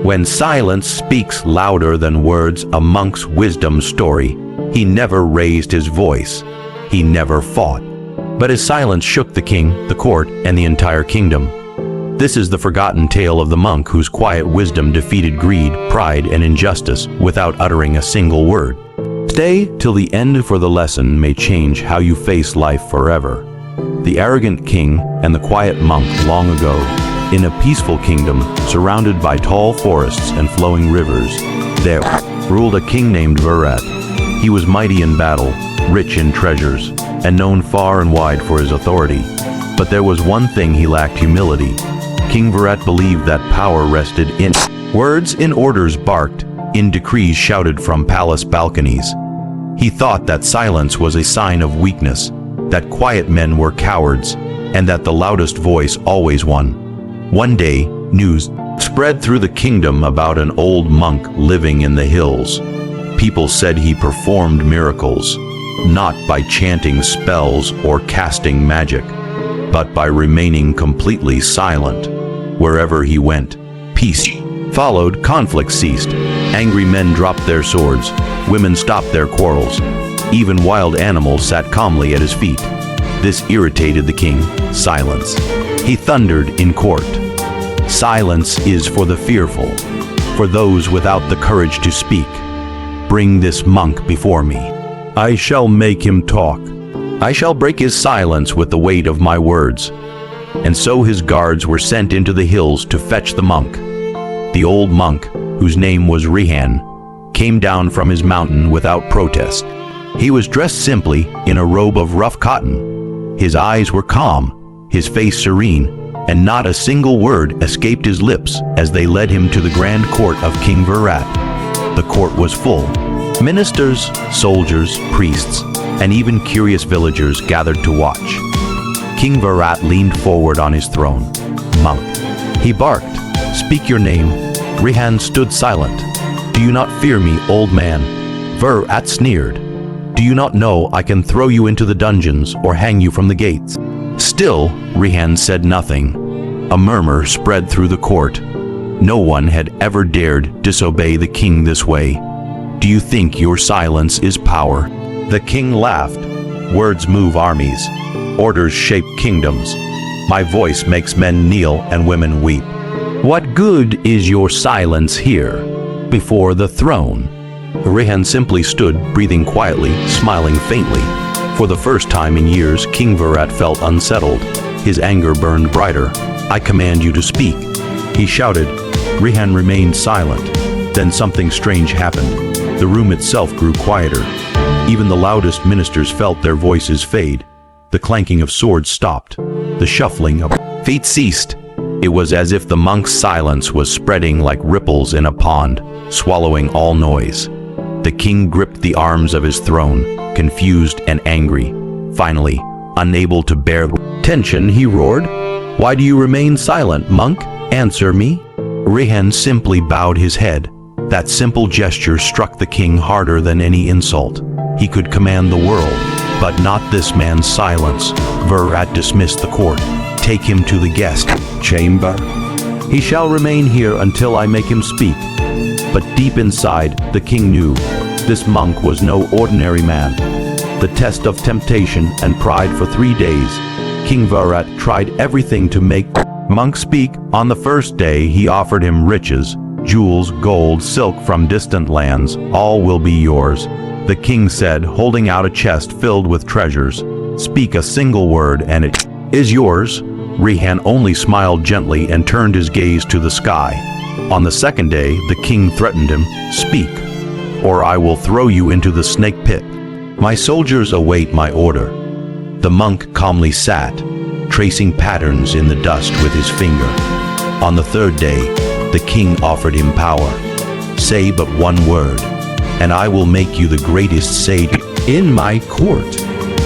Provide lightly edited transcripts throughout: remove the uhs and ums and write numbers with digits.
When silence speaks louder than words, a monk's wisdom story. He never raised his voice. He never fought. But his silence shook the king, the court, and the entire kingdom. This is the forgotten tale of the monk whose quiet wisdom defeated greed, pride, and injustice without uttering a single word. Stay till the end, for the lesson may change how you face life forever. The arrogant king and the quiet monk long ago, in a peaceful kingdom surrounded by tall forests and flowing rivers, there ruled a king named Virat. He was mighty in battle, rich in treasures, and known far and wide for his authority. But there was one thing he lacked: humility. King Virat believed that power rested in words, in orders barked, in decrees shouted from palace balconies. He thought that silence was a sign of weakness, that quiet men were cowards, and that the loudest voice always won. One day, news spread through the kingdom about an old monk living in the hills. People said he performed miracles, not by chanting spells or casting magic, but by remaining completely silent. Wherever he went, peace followed, conflict ceased. Angry men dropped their swords, women stopped their quarrels. Even wild animals sat calmly at his feet. This irritated the king. Silence. He thundered in court. Silence is for the fearful, for those without the courage to speak. Bring this monk before me. I shall make him talk. I shall break his silence with the weight of my words. And so his guards were sent into the hills to fetch the monk. The old monk, whose name was Rihan, came down from his mountain without protest. He was dressed simply in a robe of rough cotton. His eyes were calm, his face serene, and not a single word escaped his lips as they led him to the grand court of King Virat. The court was full. Ministers, soldiers, priests, and even curious villagers gathered to watch. King Virat leaned forward on his throne. Monk, he barked, speak your name. Rihan stood silent. Do you not fear me, old man? Virat sneered. Do you not know I can throw you into the dungeons or hang you from the gates? Still, Rihan said nothing. A murmur spread through the court. No one had ever dared disobey the king this way. Do you think your silence is power? The king laughed. Words move armies. Orders shape kingdoms. My voice makes men kneel and women weep. What good is your silence here, before the throne? Rihan simply stood, breathing quietly, smiling faintly. For the first time in years, King Virat felt unsettled. His anger burned brighter. I command you to speak, he shouted. Rihan remained silent. Then something strange happened. The room itself grew quieter. Even the loudest ministers felt their voices fade. The clanking of swords stopped. The shuffling of feet ceased. It was as if the monk's silence was spreading like ripples in a pond, swallowing all noise. The king gripped the arms of his throne, confused and angry. Finally, unable to bear the tension, he roared, "Why do you remain silent, monk? Answer me." Rihan simply bowed his head. That simple gesture struck the king harder than any insult. He could command the world, but not this man's silence. Virat dismissed the court. Take him to the guest chamber. He shall remain here until I make him speak. But deep inside, the king knew this monk was no ordinary man. The test of temptation and pride for 3 days. King Virat tried everything to make monk speak. On the first day, he offered him riches, jewels, gold, silk from distant lands. All will be yours. The king said, holding out a chest filled with treasures. Speak a single word and it is yours. Rihan only smiled gently and turned his gaze to the sky. On the second day, the king threatened him, "Speak, or I will throw you into the snake pit. My soldiers await my order." The monk calmly sat, tracing patterns in the dust with his finger. On the third day, the king offered him power. "Say but one word, and I will make you the greatest sage in my court.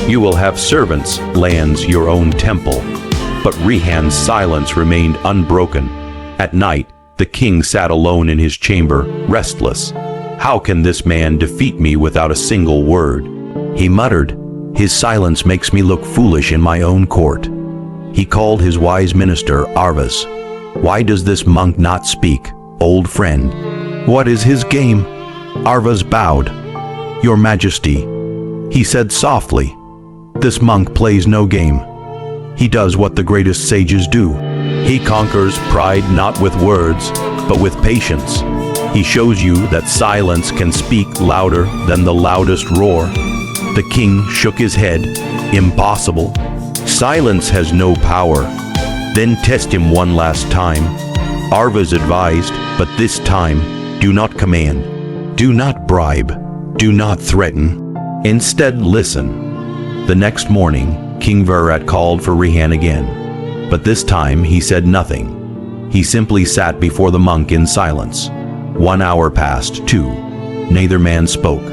You will have servants, lands, your own temple." But Rihan's silence remained unbroken. At night, the king sat alone in his chamber, restless. How can this man defeat me without a single word? He muttered, "His silence makes me look foolish in my own court." He called his wise minister, Arvas. "Why does this monk not speak?" "Old friend, what is his game?" Arvas bowed. "Your Majesty," he said softly, "this monk plays no game. He does what the greatest sages do. He conquers pride not with words, but with patience. He shows you that silence can speak louder than the loudest roar." The king shook his head. "Impossible. Silence has no power." "Then test him one last time," Arvas advised, "but this time, do not command. Do not bribe. Do not threaten. Instead, listen." The next morning, King Virat called for Rehan again. But this time he said nothing. He simply sat before the monk in silence. 1 hour passed, 2. Neither man spoke.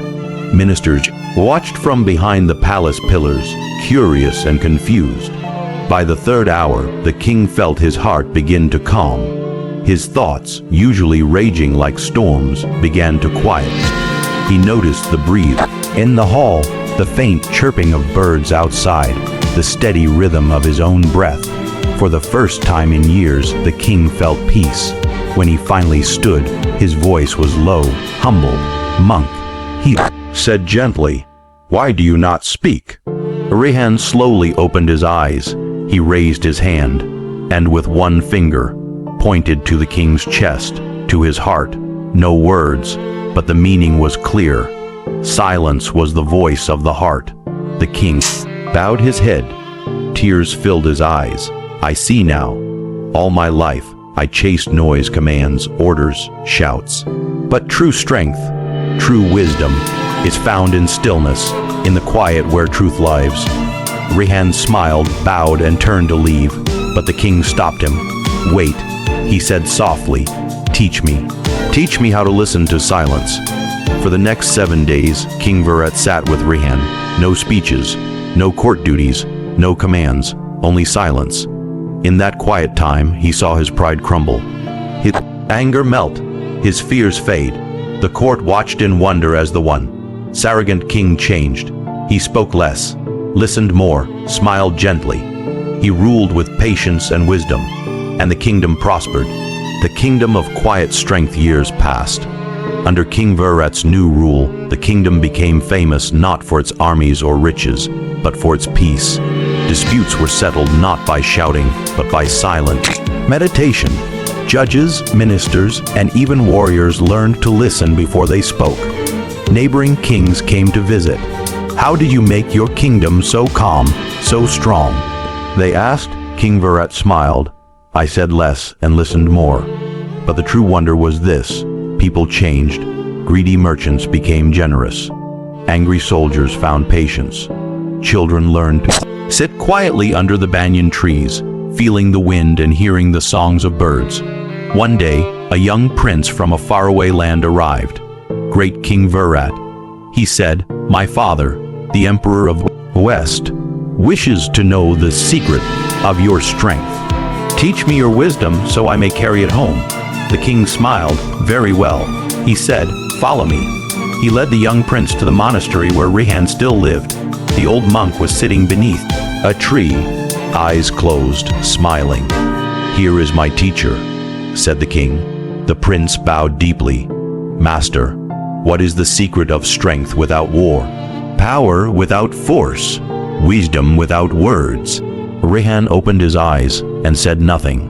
Ministers watched from behind the palace pillars, curious and confused. By the 3rd hour, the king felt his heart begin to calm. His thoughts, usually raging like storms, began to quiet. He noticed the breeze in the hall, the faint chirping of birds outside, the steady rhythm of his own breath. For the first time in years, the king felt peace. When he finally stood, his voice was low, humble. "Monk," he said gently, "why do you not speak?" Rehan slowly opened his eyes. He raised his hand, and with one finger, pointed to the king's chest, to his heart. No words, but the meaning was clear. Silence was the voice of the heart. The king bowed his head. Tears filled his eyes. "I see now. All my life, I chased noise, commands, orders, shouts. But true strength, true wisdom, is found in stillness, in the quiet where truth lives." Rehan smiled, bowed, and turned to leave, but the king stopped him. "Wait," he said softly. Teach me how to listen to silence." For the next 7 days, King Virat sat with Rehan. No speeches, no court duties, no commands, only silence. In that quiet time, he saw his pride crumble, his anger melt, his fears fade. The court watched in wonder as the once arrogant king changed. He spoke less, listened more, smiled gently. He ruled with patience and wisdom, and the kingdom prospered. The kingdom of quiet strength. Years passed. Under King Virat's new rule, the kingdom became famous not for its armies or riches, but for its peace. Disputes were settled not by shouting, but by silent meditation. Judges, ministers, and even warriors learned to listen before they spoke. Neighboring kings came to visit. "How do you make your kingdom so calm, so strong?" they asked. King Virat smiled. "I said less and listened more." But the true wonder was this: people changed. Greedy merchants became generous. Angry soldiers found patience. Children learned to sit quietly under the banyan trees, feeling the wind and hearing the songs of birds. One day, a young prince from a faraway land arrived. "Great King Virat," he said, "my father, the Emperor of West, wishes to know the secret of your strength. Teach me your wisdom so I may carry it home." The king smiled. "Very well," he said, "follow me." He led the young prince to the monastery where Rehan still lived. The old monk was sitting beneath a tree, eyes closed, smiling. "Here is my teacher," said the king. The prince bowed deeply. "Master, what is the secret of strength without war? Power without force? Wisdom without words?" Rehan opened his eyes and said nothing.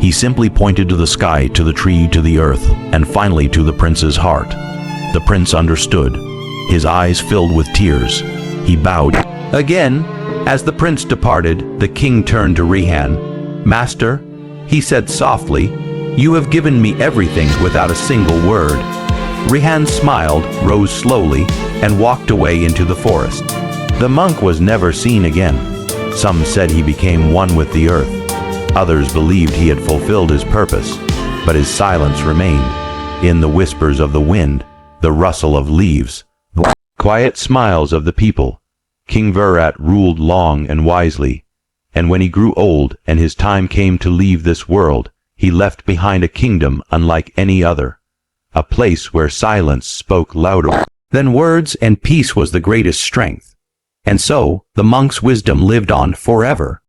He simply pointed to the sky, to the tree, to the earth, and finally to the prince's heart. The prince understood. His eyes filled with tears. He bowed again. As the prince departed, the king turned to Rehan. "Master," he said softly, "you have given me everything without a single word." Rehan smiled, rose slowly, and walked away into the forest. The monk was never seen again. Some said he became one with the earth. Others believed he had fulfilled his purpose, but his silence remained. In the whispers of the wind, the rustle of leaves, the quiet smiles of the people, King Virat ruled long and wisely. And when he grew old and his time came to leave this world, he left behind a kingdom unlike any other. A place where silence spoke louder than words and peace was the greatest strength. And so, the monk's wisdom lived on forever.